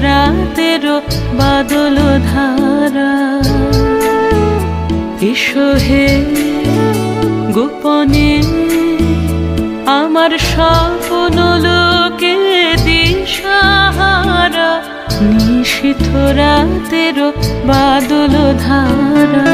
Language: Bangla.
রাতেরও বাদল ধারা। এসো হে গোপনে আমার স্বপ্ন লোকে দিশাহারা, নিশীথ রাতেরও বাদল ধারা।